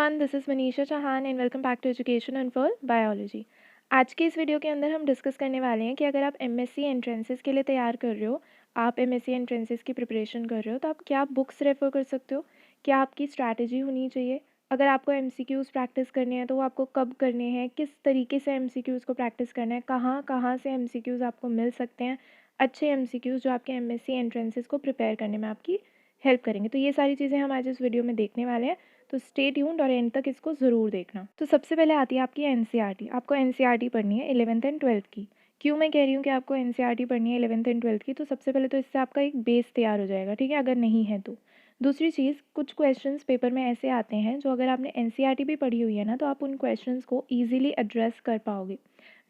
Everyone, this is Manisha Chauhan and welcome back to education unfurl biology. आज के इस video के अंदर हम डिस्कस करने वाले हैं कि अगर आप एमएससी एंट्रेंसेस के लिए तैयार कर रहे हो, आप एमएससी एंट्रेंसेस की प्रिपरेशन कर रहे हो, तो आप क्या बुक्स रेफ़र कर सकते हो, क्या आपकी स्ट्रैटेजी होनी चाहिए। अगर आपको एमसीक्यूज़ प्रैक्टिस करने हैं तो वो आपको कब करने हैं, किस तरीके से एमसीक्यूज़ को प्रैक्टिस करना है, कहाँ कहाँ से एमसीक्यूज़ आपको मिल सकते हैं, अच्छे एमसीक्यूज़ जो आपके एमएससी एंट्रेंसेस को प्रिपेयर करने में आपकी हेल्प करेंगे। तो ये सारी चीज़ें हम आज इस वीडियो में देखने वाले हैं, तो स्टे ट्यून्ड और एंड तक इसको ज़रूर देखना। तो सबसे पहले आती है आपकी एनसीईआरटी। आपको एनसीईआरटी पढ़नी है 11th एंड 12th की। क्यों मैं कह रही हूँ कि आपको एनसीईआरटी पढ़नी है 11th एंड 12th की, तो सबसे पहले तो इससे आपका एक बेस तैयार हो जाएगा, ठीक है, अगर नहीं है तो। दूसरी चीज़, कुछ क्वेश्चंस पेपर में ऐसे आते हैं जो अगर आपने एनसीईआरटी भी पढ़ी हुई है ना, तो आप उन क्वेश्चंस को ईजिली एड्रेस कर पाओगे।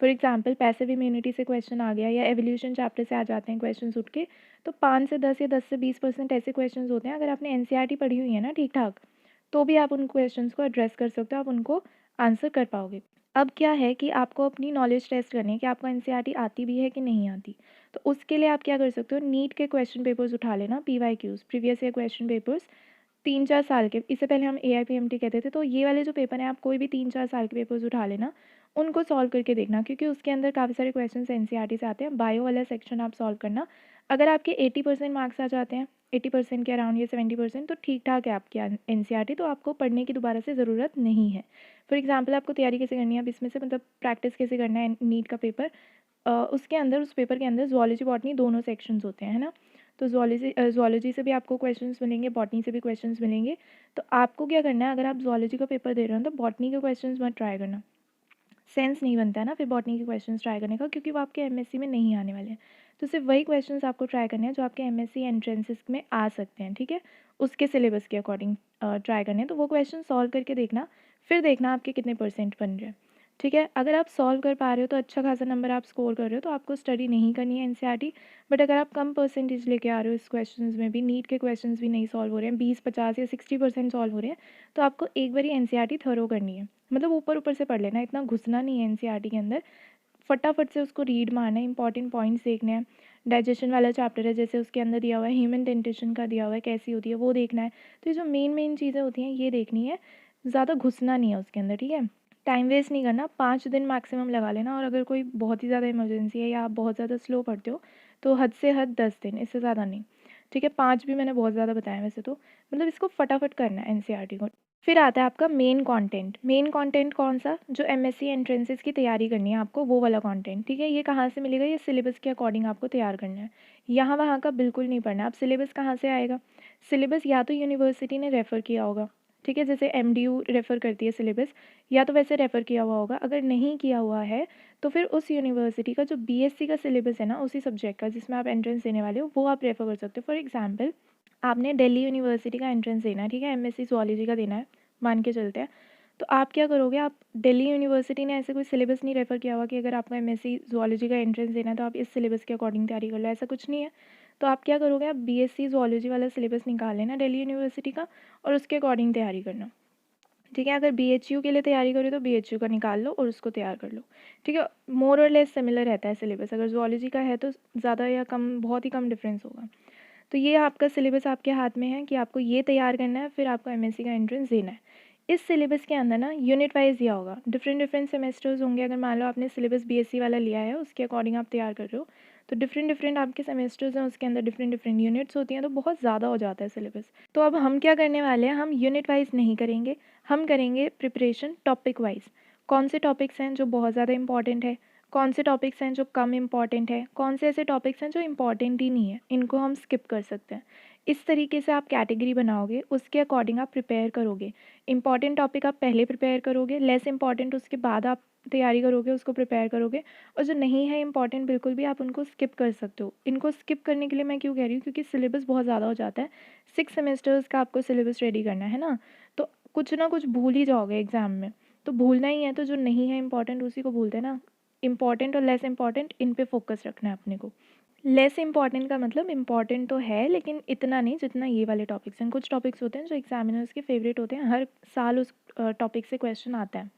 फॉर एग्जाम्पल, पैसिव इम्यूनिटी से क्वेश्चन आ गया या एवोल्यूशन चैप्टर से आ जाते हैं क्वेश्चन उठ के, तो 5 से 10 या 10 से 20% ऐसे क्वेश्चन होते हैं, अगर आपने एनसीईआरटी पढ़ी हुई है ना ठीक ठाक, तो भी आप उन क्वेश्चंस को एड्रेस कर सकते हो, आप उनको आंसर कर पाओगे। अब क्या है कि आपको अपनी नॉलेज टेस्ट करनी है कि आपको एनसीईआरटी आती भी है कि नहीं आती। तो उसके लिए आप क्या कर सकते हो, नीट के क्वेश्चन पेपर्स उठा लेना, PYQs, previous year question papers, 3-4 साल के। इससे पहले हम एआईपीएमटी कहते थे, तो ये वाले जो पेपर हैं आप कोई भी 3-4 साल के पेपर्स उठा लेना, उनको सॉल्व करके देखना, क्योंकि उसके अंदर काफ़ी सारे क्वेश्चन एनसीईआरटी से आते हैं। बायो वाला सेक्शन आप सॉल्व करना, अगर आपके 80% मार्क्स आ जाते हैं, 80% के अराउंड या 70%, तो ठीक ठाक है आपकी एनसीईआरटी, तो आपको पढ़ने की दोबारा से ज़रूरत नहीं है। फॉर एग्जांपल, आपको तैयारी कैसे करनी है, अब इसमें से मतलब प्रैक्टिस कैसे करना है नीट का पेपर, उसके अंदर, उस पेपर के अंदर ज़ूलॉजी बॉटनी दोनों सेक्शंस होते हैं, है ना। तो ज़ूलॉजी से भी आपको क्वेश्चंस मिलेंगे, बॉटनी से भी क्वेश्चंस मिलेंगे। तो आपको क्या करना है, अगर आप ज़ूलॉजी का पेपर दे रहे हो तो बॉटनी के क्वेश्चंस मत ट्राई करना, सेंस नहीं बनता है ना फिर बॉटनी के क्वेश्चंस ट्राई करने का, क्योंकि वो आपके एमएससी में नहीं आने वाले हैं। तो सिर्फ वही क्वेश्चंस आपको ट्राई करने हैं जो आपके एमएससी एंट्रेंसेस में आ सकते हैं, ठीक है, उसके सिलेबस के अकॉर्डिंग ट्राई करने हैं। तो वो क्वेश्चन सॉल्व करके देखना, फिर देखना आपके कितने परसेंट बन रहे हैं, ठीक है। अगर आप सॉल्व कर पा रहे हो तो अच्छा खासा नंबर आप स्कोर कर रहे हो, तो आपको स्टडी नहीं करनी है एनसीईआरटी। बट अगर आप कम परसेंटेज लेके आ रहे हो इस क्वेश्चंस में भी, नीट के क्वेश्चंस भी नहीं सॉल्व हो रहे हैं, 20-50 या 60% सॉल्व हो रहे हैं, तो आपको एक बार एनसीईआरटी थरो करनी है, मतलब ऊपर ऊपर से पढ़ लेना, इतना घुसना नहीं है एनसीईआरटी के अंदर। फटाफट से उसको रीड मारना है, इंपॉर्टेंट पॉइंट्स देखने हैं। डाइजेशन वाला चैप्टर है, जैसे उसके अंदर दिया हुआ है ह्यूमन डेंटिशन का दिया हुआ है, कैसी होती है वो देखना है। तो ये जो मेन मेन चीज़ें होती हैं ये देखनी है, ज़्यादा घुसना नहीं है उसके अंदर, ठीक है। टाइम वेस्ट नहीं करना, 5 दिन मैक्सिमम लगा लेना, और अगर कोई बहुत ही ज़्यादा इमरजेंसी है या आप बहुत ज़्यादा स्लो पढ़ते हो तो हद से हद 10 दिन, इससे ज़्यादा नहीं, ठीक है। 5 भी मैंने बहुत ज़्यादा बताया वैसे तो, मतलब इसको फटाफट करना है एनसीईआरटी को। फिर आता है आपका मेन कंटेंट। मेन कंटेंट कौन सा, जो एमएससी एंट्रेंसेस की तैयारी करनी है आपको, वो वाला कंटेंट, ठीक है। ये कहाँ से मिलेगा, ये सिलेबस के अकॉर्डिंग आपको तैयार करना है, यहाँ वहाँ का बिल्कुल नहीं पढ़ना। अब सिलेबस कहाँ से आएगा, सिलेबस या तो यूनिवर्सिटी ने रेफ़र किया होगा, ठीक है, जैसे एमडीयू रेफ़र करती है सिलेबस, या तो वैसे रेफ़र किया हुआ होगा। अगर नहीं किया हुआ है तो फिर उस यूनिवर्सिटी का जो बीएससी का सिलेबस है ना, उसी सब्जेक्ट का जिसमें आप एंट्रेंस देने वाले हो, वो आप रेफ़र कर सकते हो। फॉर एग्जाम्पल, आपने दिल्ली यूनिवर्सिटी का एंट्रेंस देना है, ठीक है, एमएससी ज़ूलॉजी का देना है, मान के चलते हैं। तो आप क्या करोगे, आप दिल्ली यूनिवर्सिटी ने ऐसे कोई सिलेबस नहीं रेफ़र किया हुआ कि अगर आपको एमएससी ज़ूलॉजी का एंट्रेंस देना है तो आप इस सिलेबस के अकॉर्डिंग तैयारी कर लो, ऐसा कुछ नहीं है। तो आप क्या करोगे, आप बीएससी ज़ूलॉजी वाला सिलेबस निकाल लेना दिल्ली यूनिवर्सिटी का, और उसके अकॉर्डिंग तैयारी करना, ठीक है। अगर बीएचयू के लिए तैयारी करो तो बीएचयू का निकाल लो और उसको तैयार कर लो, ठीक है। मोर और लेस सिमिलर रहता है सिलेबस, अगर ज़ूलॉजी का है तो ज़्यादा या कम, बहुत ही कम डिफरेंस होगा। तो ये आपका सिलेबस आपके हाथ में है कि आपको ये तैयार करना है, फिर आपको एमएससी का एंट्रेंस देना है। इस सिलेबस के अंदर ना यूनिट वाइज दिया होगा, डिफरेंट डिफरेंट सेमेस्टर्स होंगे। अगर मान लो आपने सिलेबस बीएससी वाला लिया है, उसके अकॉर्डिंग आप तैयार कर रहे हो, तो डिफरेंट डिफरेंट आपके सेमेस्टर्स हैं, उसके अंदर डिफरेंट डिफरेंट यूनिट्स होती हैं, तो बहुत ज़्यादा हो जाता है सिलेबस। तो अब हम क्या करने वाले हैं, हम यूनिट वाइज नहीं करेंगे, हम करेंगे प्रिपरेशन टॉपिक वाइज। कौन से टॉपिक्स हैं जो बहुत ज़्यादा इंपॉर्टेंट है, कौन से टॉपिक्स हैं जो कम इम्पॉर्टेंट है, कौन से ऐसे टॉपिक्स हैं जो इम्पॉर्टेंट ही नहीं है, इनको हम स्किप कर सकते हैं। इस तरीके से आप कैटेगरी बनाओगे, उसके अकॉर्डिंग आप प्रिपेयर करोगे। इंपॉर्टेंट टॉपिक आप पहले प्रिपेयर करोगे, लेस इंपॉर्टेंट उसके बाद आप तैयारी करोगे, उसको प्रिपेयर करोगे, और जो नहीं है इंपॉर्टेंट बिल्कुल भी, आप उनको स्किप कर सकते हो। इनको स्किप करने के लिए मैं क्यों कह रही हूँ, क्योंकि सिलेबस बहुत ज़्यादा हो जाता है, 6 सेमेस्टर्स का आपको सिलेबस रेडी करना है ना, तो कुछ ना कुछ भूल ही जाओगे एग्ज़ाम में। तो भूलना ही है तो जो नहीं है इंपॉर्टेंट उसी को भूलते हैं ना। इंपॉर्टेंट और लेस इंपॉर्टेंट, इन पे फोकस रखना है अपने को। लेस इंपॉर्टेंट का मतलब इम्पॉर्टेंट तो है लेकिन इतना नहीं जितना ये वाले टॉपिक्स हैं। कुछ टॉपिक्स होते हैं जो एग्जामिनर्स के फेवरेट होते हैं, हर साल उस टॉपिक से क्वेश्चन आता है,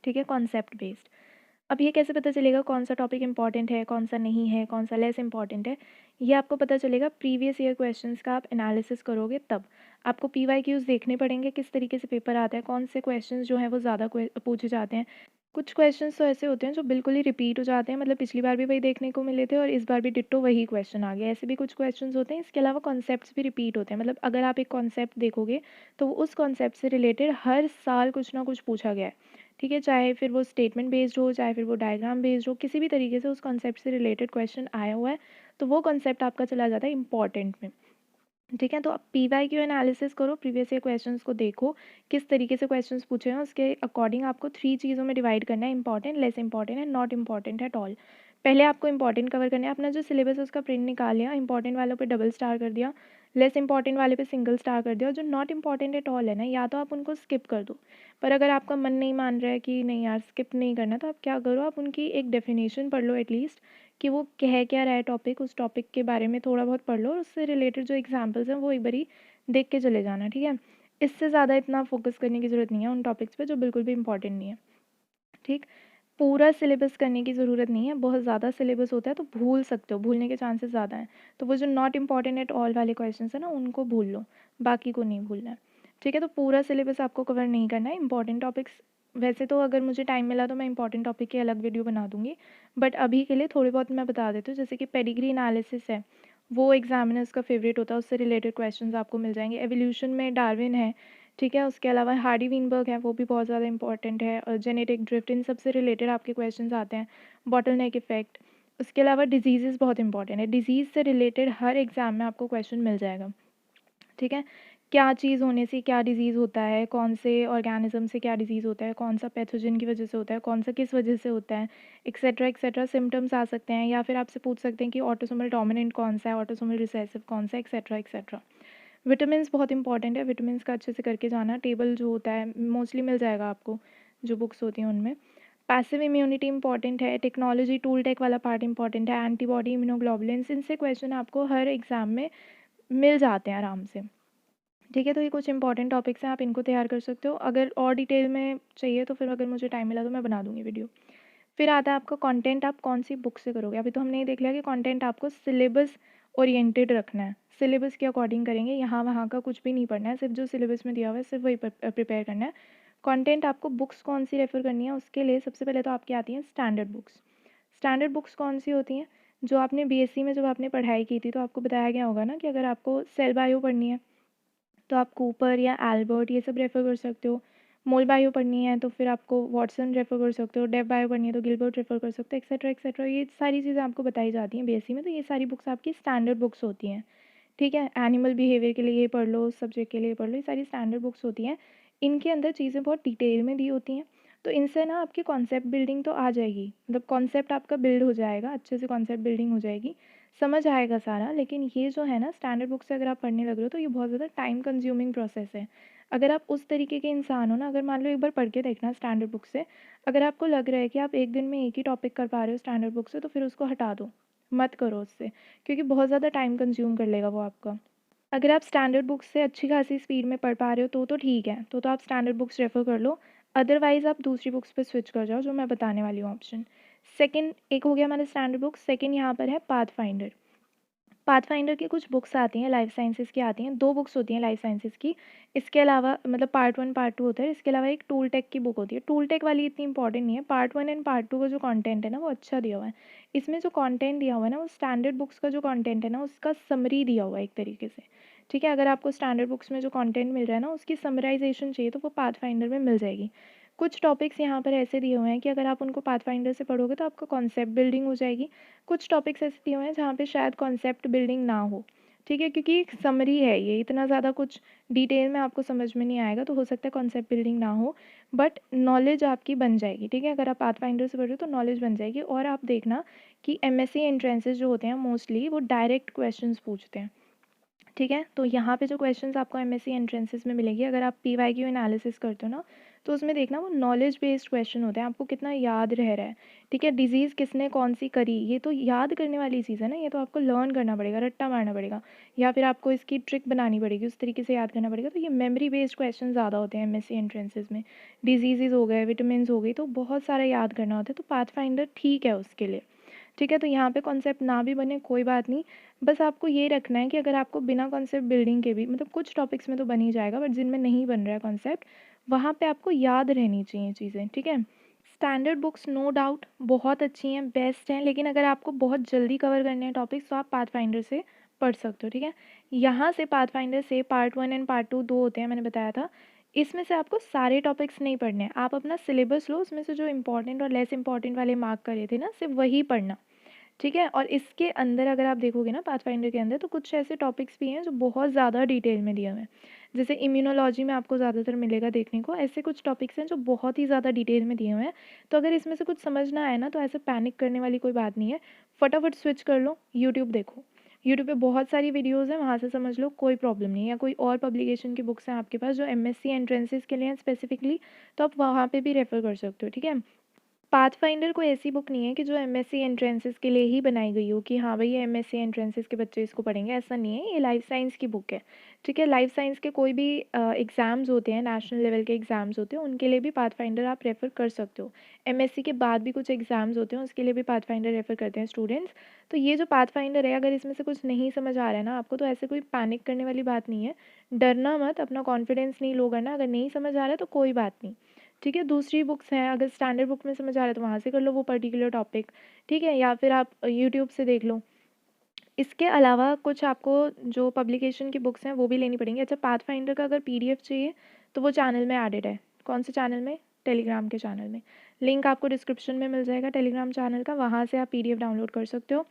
ठीक है, कॉन्सेप्ट बेस्ड। अब ये कैसे पता चलेगा कौन सा टॉपिक इंपॉर्टेंट है, कौन सा नहीं है, कौन सा लेस इंपॉर्टेंट है, ये आपको पता चलेगा प्रीवियस ईयर क्वेश्चंस का आप एनालिसिस करोगे तब। आपको PYQs देखने पड़ेंगे, किस तरीके से पेपर आता है, कौन से क्वेश्चंस जो हैं वो ज़्यादा पूछे जाते हैं। कुछ क्वेश्चंस तो ऐसे होते हैं जो बिल्कुल ही रिपीट हो जाते हैं, मतलब पिछली बार भी वही देखने को मिले थे और इस बार भी डिट्टो वही क्वेश्चन आ गया। ऐसे भी कुछ क्वेश्चंस होते हैं। इसके अलावा कॉन्सेप्ट्स भी रिपीट होते हैं, मतलब अगर आप एक कॉन्सेप्ट देखोगे तो उस कॉन्सेप्ट से रिलेटेड हर साल कुछ ना कुछ पूछा गया है, ठीक है। चाहे फिर वो स्टेटमेंट बेस्ड हो, चाहे फिर वो डायग्राम बेस्ड हो, किसी भी तरीके से उस कॉन्सेप्ट से रिलेटेड क्वेश्चन आया हुआ है तो वो कॉन्सेप्ट आपका चला जाता है इंपॉर्टेंट में, ठीक है। तो आप PYQ एनालिसिस करो, प्रीवियस ईयर क्वेश्चंस को देखो, किस तरीके से क्वेश्चंस पूछे हैं, उसके अकॉर्डिंग आपको 3 चीज़ों में डिवाइड करना है, important, less important and not important at all. पहले आपको इंपॉर्टेंट कवर करना है। अपना जो सिलेबस है उसका प्रिंट निकाल लिया, इंपॉर्टेंट वालों पे डबल स्टार कर दिया, लेस इंपॉर्टेंट वाले पे सिंगल स्टार कर दिया, और जो नॉट इंपॉर्टेंट एट ऑल है ना, या तो आप उनको स्किप कर दो, पर अगर आपका मन नहीं मान रहा है कि नहीं यार स्किप नहीं करना, तो आप क्या करो, आप उनकी एक डेफिनेशन पढ़ लो एटलीस्ट, कि वो कह क्या रहा है टॉपिक, उस टॉपिक के बारे में थोड़ा बहुत पढ़ लो और उससे रिलेटेड जो एग्जाम्पल्स हैं वो एक बारी देख के चले जाना, ठीक है। इससे ज़्यादा इतना फोकस करने की ज़रूरत नहीं है उन टॉपिक्स पे जो बिल्कुल भी इंपॉर्टेंट नहीं है, ठीक। पूरा सिलेबस करने की ज़रूरत नहीं है, बहुत ज़्यादा सिलेबस होता है तो भूल सकते हो, भूलने के चांसेस ज़्यादा हैं। तो वो जो नॉट इम्पॉर्टेंट एट ऑल वाले क्वेश्चन है ना, उनको भूल लो, बाकी को नहीं भूलना है, ठीक है। तो पूरा सिलेबस आपको कवर नहीं करना है, इंपॉर्टेंट टॉपिक्स। वैसे तो अगर मुझे टाइम मिला तो मैं इंपॉर्टेंट टॉपिक की अलग वीडियो बना दूंगी, बट अभी के लिए थोड़े बहुत मैं बता देती हूँ। जैसे कि पेडिग्री एनालिसिस है, वो एग्जामिनर्स का फेवरेट होता है, उससे रिलेटेड क्वेश्चंस आपको मिल जाएंगे। एवोल्यूशन में डार्विन है, ठीक है। उसके अलावा हार्डी विनबर्ग है, वो भी बहुत ज़्यादा इंपॉर्टेंट है, और जेनेटिक ड्रिफ्ट, इन सब से रिलेटेड आपके क्वेश्चंस आते हैं। Bottleneck effect. उसके अलावा डिजीज़ बहुत इंपॉर्टेंट है, डिजीज़ से रिलेटेड हर एग्ज़ाम में आपको क्वेश्चन मिल जाएगा, ठीक है। क्या चीज़ होने से क्या डिज़ीज़ होता है, कौन से ऑर्गेनिज्म से क्या डिज़ीज़ होता है, कौन सा पैथोजन की वजह से होता है, कौन सा किस वजह से होता है, एक्सेट्रा एक्सेट्रा। सिम्टम्स आ सकते हैं, या फिर आपसे पूछ सकते हैं कि ऑटोसोमल डोमिनेंट कौन सा है, ऑटोसोमल रिसेसिव कौन सा, एक्सेट्रा एक्सेट्रा। विटामिन्स बहुत इंपॉर्टेंट है, विटामिन्स का अच्छे से करके जाना। टेबल जो होता है मोस्टली मिल जाएगा आपको, जो बुक्स होती हैं उनमें। पैसिव इम्यूनिटी इंपॉर्टेंट है, टेक्नोलॉजी टूल टेक वाला पार्ट इंपॉर्टेंट है, एंटीबॉडी, इम्यूनोग्लोबुलिन्स, इनसे क्वेश्चन आपको हर एग्ज़ाम में मिल जाते हैं आराम से, ठीक है। तो ये कुछ इंपॉर्टेंट टॉपिक्स हैं, आप इनको तैयार कर सकते हो। अगर और डिटेल में चाहिए तो फिर अगर मुझे टाइम मिला तो मैं बना दूँगी वीडियो। फिर आता है आपका कंटेंट, आप कौन सी बुक से करोगे। अभी तो हमने ये देख लिया कि कंटेंट आपको सिलेबस ओरिएंटेड रखना है, सिलेबस के अकॉर्डिंग करेंगे, यहाँ वहाँ का कुछ भी नहीं पढ़ना है, सिर्फ जो सिलेबस में दिया हुआ है सिर्फ वही प्रिपेयर करना है। कंटेंट आपको बुक्स कौन सी रेफ़र करनी है, उसके लिए सबसे पहले तो आपकी आती हैं स्टैंडर्ड बुक्स। स्टैंडर्ड बुक्स कौन सी होती हैं, जो आपने BSc में जब आपने पढ़ाई की थी तो आपको बताया गया होगा ना कि अगर आपको सेल बायो पढ़नी है तो आप कूपर या एल्बर्ट ये सब रेफ़र कर सकते हो। मोल बायो पढ़नी है तो फिर आपको वॉटसन रेफ़र कर सकते हो। डेव बायो पढ़नी है तो गिलबर्ट रेफ़र कर सकते हो, एक्सेट्रा एक्सेट्रा। ये सारी चीज़ें आपको बताई जाती हैं BSc में, तो ये सारी बुक्स आपकी स्टैंडर्ड बुक्स होती हैं, ठीक है। एनिमल बिहेवियर के लिए ये पढ़ लो, उस सब्जेक्ट के लिए पढ़ लो, ये सारी स्टैंडर्ड बुक्स होती हैं। इनके अंदर चीज़ें बहुत डिटेल में दी होती हैं, तो इनसे ना आपकी कॉन्सेप्ट बिल्डिंग तो आ जाएगी, मतलब कॉन्सेप्ट आपका बिल्ड हो जाएगा, अच्छे से कॉन्सेप्ट बिल्डिंग हो जाएगी, समझ आएगा सारा। लेकिन ये जो है ना स्टैंडर्ड बुक से अगर आप पढ़ने लग रहे हो तो ये बहुत ज़्यादा टाइम कंज्यूमिंग प्रोसेस है। अगर आप उस तरीके के इंसान हो ना, अगर मान लो एक बार पढ़ के देखना स्टैंडर्ड बुक से, अगर आपको लग रहा है कि आप एक दिन में एक ही टॉपिक कर पा रहे हो स्टैंडर्ड बुक से, तो फिर उसको हटा दो, मत करो उससे, क्योंकि बहुत ज़्यादा टाइम कंज्यूम कर लेगा वो आपका। अगर आप स्टैंडर्ड बुक्स से अच्छी खासी स्पीड में पढ़ पा रहे हो तो ठीक है, तो आप स्टैंडर्ड बुक्स रेफ़र कर लो। अदरवाइज़ आप दूसरी बुक्स पे स्विच कर जाओ, जो मैं बताने वाली हूँ ऑप्शन। सेकंड, एक हो गया हमारा स्टैंडर्ड बुक्स, सेकंड यहाँ पर है पाथ फाइंडर। पाथफाइंडर की कुछ बुक्स आती हैं, लाइफ साइंसेज़ की आती हैं, 2 बुक्स होती हैं लाइफ साइंसेज़ की। इसके अलावा मतलब पार्ट 1 पार्ट 2 होता है, इसके अलावा एक टूल टेक की बुक होती है। टूल टेक वाली इतनी इंपॉर्टेंट नहीं है, पार्ट 1 एंड पार्ट 2 का जो कंटेंट है ना वो अच्छा दिया हुआ है। इसमें जो कंटेंट दिया हुआ है ना वो स्टैंडर्ड बुक्स का जो कंटेंट है ना उसका समरी दिया हुआ है एक तरीके से, ठीक है। अगर आपको स्टैंडर्ड बुक्स में जो कंटेंट मिल रहा है ना उसकी समराइजेशन चाहिए तो वो पाथफाइंडर में मिल जाएगी। कुछ टॉपिक्स यहाँ पर ऐसे दिए हुए हैं कि अगर आप उनको पाथफाइंडर से पढ़ोगे तो आपका कॉन्सेप्ट बिल्डिंग हो जाएगी। कुछ टॉपिक्स ऐसे दिए हुए हैं जहाँ पे शायद कॉन्सेप्ट बिल्डिंग ना हो, ठीक है, क्योंकि एक समरी है ये, इतना ज़्यादा कुछ डिटेल में आपको समझ में नहीं आएगा, तो हो सकता है कॉन्सेप्ट बिल्डिंग ना हो, बट नॉलेज आपकी बन जाएगी, ठीक है। अगर आप पाथफाइंडर से पढ़ रहे हो तो नॉलेज बन जाएगी। और आप देखना कि MSc एंट्रेंसेस जो होते हैं मोस्टली वो डायरेक्ट क्वेश्चंस पूछते हैं, ठीक है। तो यहाँ पे जो क्वेश्चंस आपको MSc एंट्रेंसेस में मिलेंगे, अगर आप PYQ एनालिसिस करते हो ना तो उसमें देखना वो नॉलेज बेस्ड क्वेश्चन होते हैं, आपको कितना याद रह रहा है, ठीक है। डिजीज़ किसने कौन सी करी, ये तो याद करने वाली चीज़ है ना, ये तो आपको लर्न करना पड़ेगा, रट्टा मारना पड़ेगा, या फिर आपको इसकी ट्रिक बनानी पड़ेगी, उस तरीके से याद करना पड़ेगा। तो ये मेमोरी बेस्ड क्वेश्चन ज़्यादा होते हैं MSc एंट्रेंसेस में। डिजीज़ हो गए, विटामिन हो गई, तो बहुत सारा याद करना होता है, तो पाथफाइंडर ठीक है उसके लिए, ठीक है। तो यहाँ पे कॉन्सेप्ट ना भी बने कोई बात नहीं, बस आपको ये रखना है कि अगर आपको बिना कॉन्सेप्ट बिल्डिंग के भी, मतलब कुछ टॉपिक्स में तो बन ही जाएगा, बट जिनमें नहीं बन रहा है कॉन्सेप्ट, वहाँ पे आपको याद रहनी चाहिए चीज़ें, ठीक है। स्टैंडर्ड बुक्स नो डाउट बहुत अच्छी हैं, बेस्ट हैं, लेकिन अगर आपको बहुत जल्दी कवर करने हैं टॉपिक्स तो आप पाथफाइंडर से पढ़ सकते हो, ठीक है। यहाँ से पाथफाइंडर से पार्ट 1 एंड पार्ट 2 दो होते हैं, मैंने बताया था। इसमें से आपको सारे टॉपिक्स नहीं पढ़ने हैं, आप अपना सिलेबस लो, उसमें से जो इंपॉर्टेंट और लेस इंपॉर्टेंट वाले मार्क करे थे ना, सिर्फ वही पढ़ना, ठीक है। और इसके अंदर अगर आप देखोगे ना पाथफाइंडर के अंदर, तो कुछ ऐसे टॉपिक्स भी हैं जो बहुत ज़्यादा डिटेल में दिए हुए हैं। जैसे इम्यूनोलॉजी में आपको ज़्यादातर मिलेगा देखने को, ऐसे कुछ टॉपिक्स हैं जो बहुत ही ज़्यादा डिटेल में दिए हुए हैं। तो अगर इसमें से कुछ समझ ना आए ना, तो ऐसे पैनिक करने वाली कोई बात नहीं है, फटाफट स्विच कर लो, यूट्यूब देखो, यूट्यूब पे बहुत सारी वीडियोज़ हैं, वहाँ से समझ लो, कोई प्रॉब्लम नहीं है। या कोई और पब्लिकेशन की बुक्स हैं आपके पास जो MSc एंट्रेंसेस के लिए हैं स्पेसिफिकली, तो आप वहाँ पे भी रेफ़र कर सकते हो, ठीक है। पाथफाइंडर कोई ऐसी बुक नहीं है कि जो MSc एंट्रेंसेस के लिए ही बनाई गई हो कि हाँ भाई ये MSc एंट्रेंसेस के बच्चे इसको पढ़ेंगे, ऐसा नहीं है। ये लाइफ साइंस की बुक है, ठीक है। लाइफ साइंस के कोई भी एग्ज़ाम्स होते हैं, नेशनल लेवल के एग्ज़ाम्स होते हैं, उनके लिए भी पाथफाइंडर आप रेफ़र कर सकते हो। MSc के बाद भी कुछ एग्ज़ाम्स होते हैं, उसके लिए भी पाथफाइंडर रेफ़र करते हैं स्टूडेंट्स। तो ये जो पाथफाइंडर है, अगर इसमें से कुछ नहीं समझ आ रहा है ना आपको, तो ऐसे कोई पैनिक करने वाली बात नहीं है, डरना मत, अपना कॉन्फिडेंस नहीं लो करना। अगर नहीं समझ आ रहा है तो कोई बात नहीं, ठीक है। दूसरी बुक्स हैं, अगर स्टैंडर्ड बुक में समझ आ रहा है तो वहाँ से कर लो वो पर्टिकुलर टॉपिक, ठीक है, या फिर आप यूट्यूब से देख लो। इसके अलावा कुछ आपको जो पब्लिकेशन की बुक्स हैं वो भी लेनी पड़ेंगी। अच्छा, पाथफाइंडर का अगर PDF चाहिए तो वो चैनल में एडेड है। कौन से चैनल में? टेलीग्राम के चैनल में। लिंक आपको डिस्क्रिप्शन में मिल जाएगा टेलीग्राम चैनल का, वहाँ से आप PDF डाउनलोड कर सकते हो,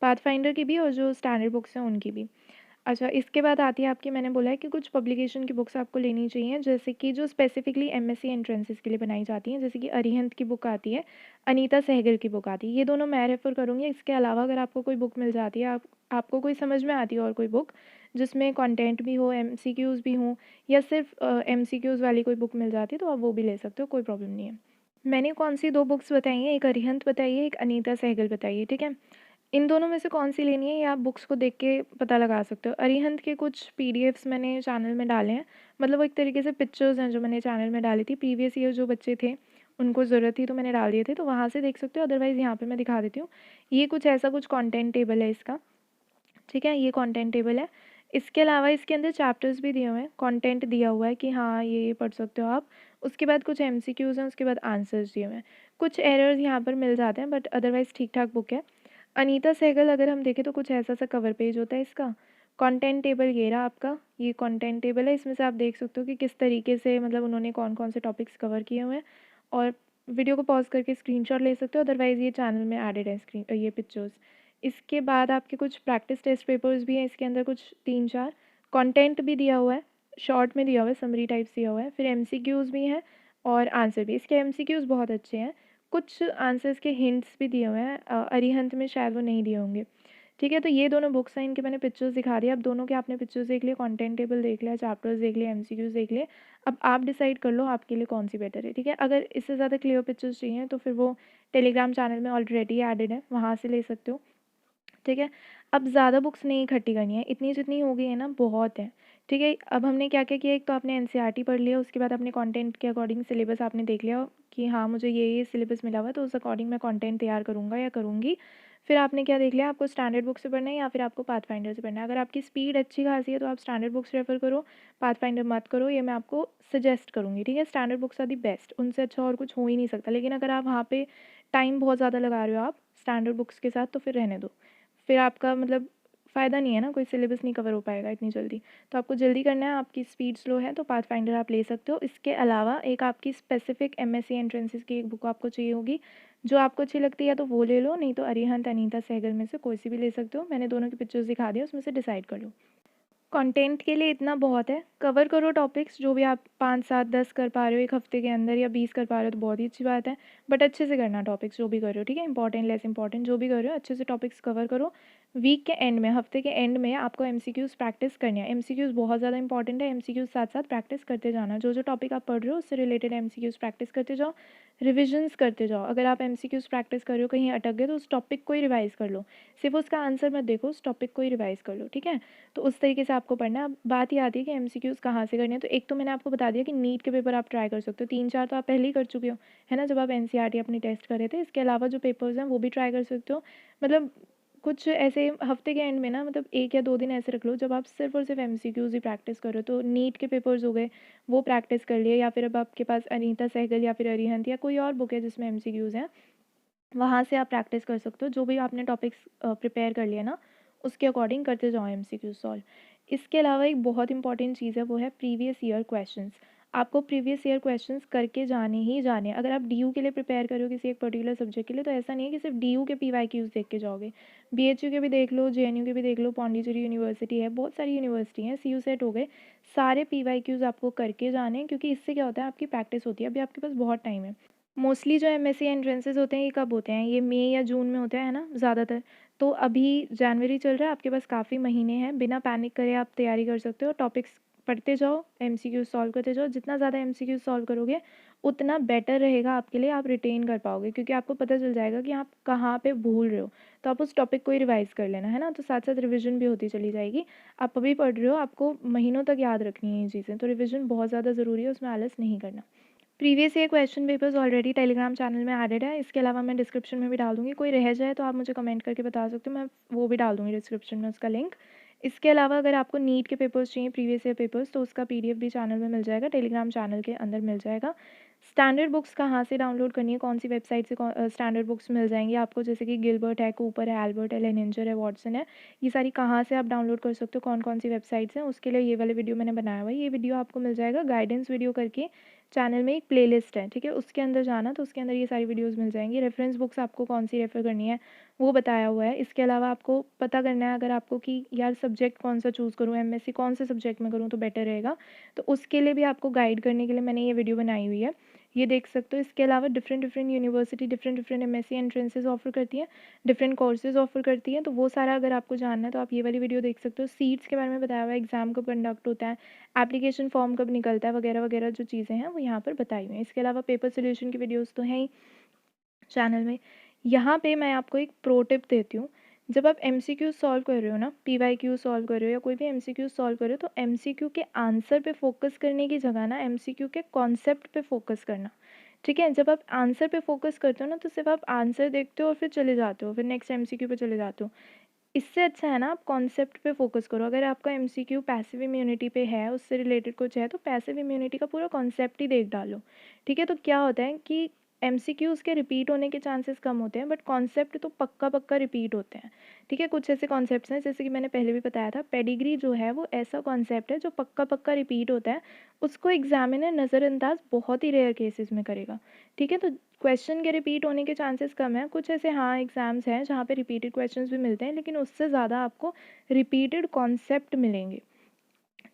पाथफाइंडर की भी और जो स्टैंडर्ड बुक्स हैं उनकी भी। अच्छा, इसके बाद आती है आपकी, मैंने बोला है कि कुछ पब्लिकेशन की बुक्स आपको लेनी चाहिए, जैसे कि जो स्पेसिफिकली MSc एंट्रेंसेस के लिए बनाई जाती हैं, जैसे कि अरिहंत की बुक आती है, अनीता सहगल की बुक आती है, ये दोनों मैं रेफ़र करूँगी। इसके अलावा अगर आपको कोई बुक मिल जाती है, आपको कोई समझ में आती है और कोई बुक जिसमें कंटेंट भी हो, MCQs भी हों, या सिर्फ MCQs वाली कोई बुक मिल जाती है, तो आप वो भी ले सकते हो, कोई प्रॉब्लम नहीं है। मैंने कौन सी 2 बुक्स बताई हैं, एक अरिहंत बताई है, एक अनीता सहगल बताई है, ठीक है। इन दोनों में से कौन सी लेनी है ये आप बुक्स को देख के पता लगा सकते हो। अरिहंत के कुछ PDFs मैंने चैनल में डाले हैं, मतलब वो एक तरीके से पिक्चर्स हैं जो मैंने चैनल में डाली थी, प्रीवियस ईयर जो बच्चे थे उनको ज़रूरत थी तो मैंने डाल दिए थे, तो वहाँ से देख सकते हो। अदरवाइज़ यहाँ पे मैं दिखा देती हूँ, ये कुछ ऐसा कुछ कंटेंट टेबल है इसका, ठीक है, ये कंटेंट टेबल है। इसके अलावा इसके अंदर चैप्टर्स भी दिए हुए हैं, कंटेंट दिया हुआ है कि हाँ ये पढ़ सकते हो आप। उसके बाद कुछ MCQs हैं, उसके बाद आंसर्स दिए हुए हैं। कुछ एरर्स यहाँ पर मिल जाते हैं, बट अदरवाइज़ ठीक ठाक बुक है। अनीता सहगल अगर हम देखें तो कुछ ऐसा सा कवर पेज होता है इसका। कंटेंट टेबल ये रहा आपका, ये कंटेंट टेबल है, इसमें से आप देख सकते हो कि किस तरीके से, मतलब उन्होंने कौन कौन से टॉपिक्स कवर किए हुए हैं। और वीडियो को पॉज करके स्क्रीनशॉट ले सकते हो, अदरवाइज़ ये चैनल में एडेड है ये पिक्चर्स। इसके बाद आपके कुछ प्रैक्टिस टेस्ट पेपर्स भी हैं इसके अंदर, कुछ 3-4 कंटेंट भी दिया हुआ है, शॉर्ट में दिया हुआ है, समरी टाइप्स दिया हुआ है, फिर MCQs भी हैं और आंसर भी। इसके MCQs बहुत अच्छे हैं, कुछ आंसर्स के हिंट्स भी दिए हुए हैं, अरिहंत में शायद वो नहीं दिए होंगे, ठीक है। तो ये दोनों बुक्स हैं, इनके मैंने पिक्चर्स दिखा दिए। अब दोनों के आपने पिक्चर्स देख लिए, कंटेंट टेबल देख लिया, चैप्टर्स देख लिए, MCQs देख लिए। अब आप डिसाइड कर लो आपके लिए कौन सी बेटर है, ठीक है। अगर इससे ज़्यादा क्लियर पिक्चर्स चाहिए तो फिर वो टेलीग्राम चैनल में ऑलरेडी एडेड है, वहाँ से ले सकते हो, ठीक है। अब ज़्यादा बुक्स नहीं इकट्ठी करनी है, इतनी जितनी हो गई है ना बहुत है, ठीक है। अब हमने क्या क्या किया, एक तो आपने NCERT पढ़ लिया, उसके बाद अपने कंटेंट के अकॉर्डिंग सिलेबस आपने देख लिया कि हाँ मुझे ये सिलेबस मिला हुआ है, तो उस अकॉर्डिंग मैं कंटेंट तैयार करूँगा या करूँगी। फिर आपने क्या देख लिया, आपको स्टैंडर्ड बुक से पढ़ना है या फिर आपको पाथफाइंडर से पढ़ना है। अगर आपकी स्पीड अच्छी खासी है तो आप स्टैंडर्ड बुक्स रेफ़र करो, पाथफाइंडर मत करो, ये मैं आपको सजेस्ट करूँगी, ठीक है। Standard books are the best, उनसे अच्छा और कुछ हो ही नहीं सकता। लेकिन अगर आप वहाँ पे टाइम बहुत ज़्यादा लगा रहे हो आप स्टैंडर्ड बुक्स के साथ, तो फिर रहने दो, फिर आपका मतलब फ़ायदा नहीं है ना, कोई सिलेबस नहीं कवर हो पाएगा इतनी जल्दी। तो आपको जल्दी करना है, आपकी स्पीड स्लो है तो पाथफाइंडर आप ले सकते हो। इसके अलावा एक आपकी स्पेसिफिक MSc एंट्रेंसेस की एक बुक आपको चाहिए होगी, जो आपको अच्छी लगती है तो वो ले लो, नहीं तो अरिहंत अनीता सहगल में से कोई सी भी ले सकते हो। मैंने दोनों की पिक्चर्स दिखा दी, उसमें से डिसाइड कर लो। कंटेंट के लिए इतना बहुत है, कवर करो टॉपिक्स जो भी आप 5, 7, 10 कर पा रहे हो एक हफ्ते के अंदर, या 20 कर पा रहे हो तो बहुत ही अच्छी बात है, बट अच्छे से करना टॉपिक्स जो भी कर रहे हो, ठीक है। इंपॉर्टेंट लेस इंपॉर्टेंट जो भी कर रहे हो अच्छे से टॉपिक्स कवर करो। वीक के एंड में, हफ्ते के एंड में आपको MCQs प्रैक्टिस करनी है। MCQs बहुत ज़्यादा इंपॉर्टेंट है, MCQs साथ साथ प्रैक्टिस करते जाना, जो जो टॉपिक आप पढ़ रहे हो उससे रिलेटेड MCQs प्रैक्टिस करते जाओ, रिविजन्स करते जाओ। अगर आप MCQs प्रैक्टिस कर रहे हो कहीं अटक गए तो उस टॉपिक को ही रिवाइज़ कर लो, सिर्फ उसका आंसर मत देखो, उस टॉपिक को ही रिवाइज़ कर लो, ठीक है। तो उस तरीके से आपको पढ़ना है। अब बात ये आती है कि MCQs कहाँ से करने हैं। तो एक तो मैंने आपको बता दिया कि नीट के पेपर आप ट्राई कर सकते हो, 3-4 तो आप पहले ही कर चुके हो, है ना, जब आप NCERT अपनी टेस्ट कर रहे थे। इसके अलावा जो पेपर्स हैं वो भी ट्राई कर सकते हो। मतलब कुछ ऐसे हफ्ते के एंड में ना, मतलब 1 या 2 दिन ऐसे रख लो जब आप सिर्फ और सिर्फ MCQs ही प्रैक्टिस करो। तो नीट के पेपर्स हो गए, वो प्रैक्टिस कर लिए, या फिर अब आपके पास अनीता सहगल या फिर अरिहंत या कोई और बुक है जिसमें MCQs हैं, वहाँ से आप प्रैक्टिस कर सकते हो। जो भी आपने टॉपिक्स प्रिपेयर कर लिया ना, उसके अकॉर्डिंग करते जाओ MCQ सॉल्व। इसके अलावा एक बहुत इंपॉर्टेंट चीज़ है, वो है प्रीवियस ईयर क्वेश्चंस। आपको प्रीवियस ईयर क्वेश्चंस करके जाने ही जाने हैं। अगर आप DU के लिए प्रिपेयर करो किसी एक पर्टिकुलर सब्जेक्ट के लिए, तो ऐसा नहीं है कि सिर्फ DU के PYQs देख के जाओगे। BHU के भी देख लो, JNU के भी देख लो, पौंडीचेरी यूनिवर्सिटी है, बहुत सारी यूनिवर्सिटी हैं, CU सेट हो गए, सारे PYQs आपको करके जाने हैं, क्योंकि इससे क्या होता है, आपकी प्रैक्टिस होती है। अभी आपके पास बहुत टाइम है। मोस्टली जो MSc एंट्रेंसेस होते हैं ये कब होते हैं, ये मई या जून में होते हैं, है ना, ज़्यादातर। तो अभी जनवरी चल रहा है, आपके पास काफ़ी महीने हैं, बिना पैनिक करे आप तैयारी कर सकते हो। टॉपिक्स पढ़ते जाओ, MCQ सॉल्व करते जाओ। जितना ज़्यादा MCQ सॉल्व करोगे उतना बेटर रहेगा आपके लिए, आप रिटेन कर पाओगे, क्योंकि आपको पता चल जाएगा कि आप कहाँ पे भूल रहे हो। तो आप उस टॉपिक को ही रिवाइज़ कर लेना, है ना, तो साथ साथ रिविजन भी होती चली जाएगी। आप अभी पढ़ रहे हो, आपको महीनों तक याद रखनी है ये चीज़ें, तो रिविजन बहुत ज़्यादा ज़रूरी है, उसमें आलस नहीं करना। Previous year question papers already Telegram channel में एडेड है। इसके अलावा मैं डिस्क्रिप्शन में भी डाल दूँगी, कोई रह जाए तो आप मुझे कमेंट करके बता सकते हो, मैं वो भी डाल दूँगी डिस्क्रिप्शन में उसका लिंक। इसके अलावा अगर आपको नीट के पेपर्स चाहिए, प्रीवियस ईयर पेपर्स, तो उसका PDF भी चैनल में मिल जाएगा, टेलीग्राम चैनल के अंदर मिल जाएगा। स्टैंडर्ड बुक्स कहाँ से डाउनलोड करनी है, कौन सी वेबसाइट से स्टैंडर्ड बुक्स मिल जाएंगी आपको, जैसे कि गिलबर्ट है, कूपर है, एल्बर्ट है, लेनिंजर है, वॉटसन है, ये सारी कहाँ से आप डाउनलोड कर सकते हो, कौन कौन सी वेबसाइट्स हैं, उसके लिए ये वाले वीडियो मैंने बनाया हुआ है। ये वीडियो आपको मिल जाएगा गाइडेंस वीडियो करके, चैनल में एक प्लेलिस्ट है, ठीक है, उसके अंदर जाना, तो उसके अंदर ये सारी वीडियोस मिल जाएंगी। रेफरेंस बुक्स आपको कौन सी रेफ़र करनी है वो बताया हुआ है। इसके अलावा आपको पता करना है अगर आपको कि यार सब्जेक्ट कौन सा चूज़ करूँ, MSc कौन से सब्जेक्ट में करूँ तो बेटर रहेगा, तो उसके लिए भी आपको गाइड करने के लिए मैंने ये वीडियो बनाई हुई है, ये देख सकते हो। इसके अलावा different different university different different MSc entrances offer करती है, डिफरेंट कोर्सेज ऑफर करती हैं, तो वो सारा अगर आपको जानना है तो आप ये वाली वीडियो देख सकते हो। सीट्स के बारे में बताया हुआ है, एग्जाम कब कंडक्ट होता है, एप्लीकेशन फॉर्म कब निकलता है, वगैरह वगैरह जो चीज़ें हैं वो यहाँ पर बताई हुई हैं। इसके अलावा पेपर सोल्यूशन की वीडियोज़ तो हैं ही चैनल में। यहाँ पे मैं आपको एक प्रो टिप देती हूँ, जब आप MCQ सॉल्व कर रहे हो ना, PYQ सॉल्व कर रहे हो या कोई भी MCQ सॉल्व कर रहे हो, तो MCQ के आंसर पे फोकस करने की जगह ना MCQ के कॉन्सेप्ट पे फोकस करना, ठीक है। जब आप आंसर पे फोकस करते हो ना, तो सिर्फ आप आंसर देखते हो और फिर चले जाते हो, फिर नेक्स्ट MCQ पे चले जाते हो। इससे अच्छा है ना आप कॉन्सेप्ट पे फोकस करो। अगर आपका MCQ पैसिव इम्यूनिटी पे है, उससे रिलेटेड कुछ है, तो पैसिव इम्यूनिटी का पूरा कॉन्सेप्ट ही देख डालो, ठीक है। तो क्या होता है कि MCQs के रिपीट होने के चांसेस कम होते हैं, बट कॉन्सेप्ट तो पक्का पक्का रिपीट होते हैं, ठीक है। कुछ ऐसे कॉन्सेप्ट्स हैं, जैसे कि मैंने पहले भी बताया था, पेडिग्री जो है वो ऐसा कॉन्सेप्ट है जो पक्का पक्का रिपीट होता है, उसको एग्जामिनर नज़रअंदाज बहुत ही रेयर केसेस में करेगा, ठीक है। तो क्वेश्चन के रिपीट होने के चांसेस कम हैं। कुछ ऐसे हाँ एग्ज़ाम्स हैं जहाँ पे रिपीटेड क्वेश्चंस भी मिलते हैं, लेकिन उससे ज़्यादा आपको रिपीटेड कॉन्सेप्ट मिलेंगे,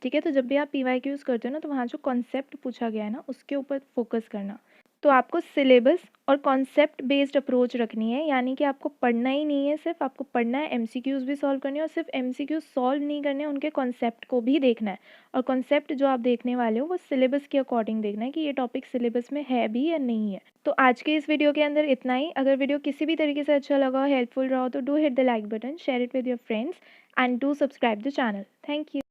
ठीक है। तो जब भी आप PYQs करते हो ना, तो वहाँ जो कॉन्सेप्ट पूछा गया है ना, उसके ऊपर फोकस करना। तो आपको सिलेबस और कॉन्सेप्ट बेस्ड अप्रोच रखनी है, यानी कि आपको पढ़ना ही नहीं है सिर्फ, आपको पढ़ना है, MCQs भी सॉल्व करने हैं, और सिर्फ MCQs सॉल्व नहीं करने हैं, उनके कॉन्सेप्ट को भी देखना है। और कॉन्सेप्ट जो आप देखने वाले हो वो सिलेबस के अकॉर्डिंग देखना है कि ये टॉपिक सिलेबस में है भी या नहीं है। तो आज के इस वीडियो के अंदर इतना ही। अगर वीडियो किसी भी तरीके से अच्छा लगा, हेल्पफुल रहा हो, तो do hit the like button, share it with your friends and do subscribe the channel. Thank you.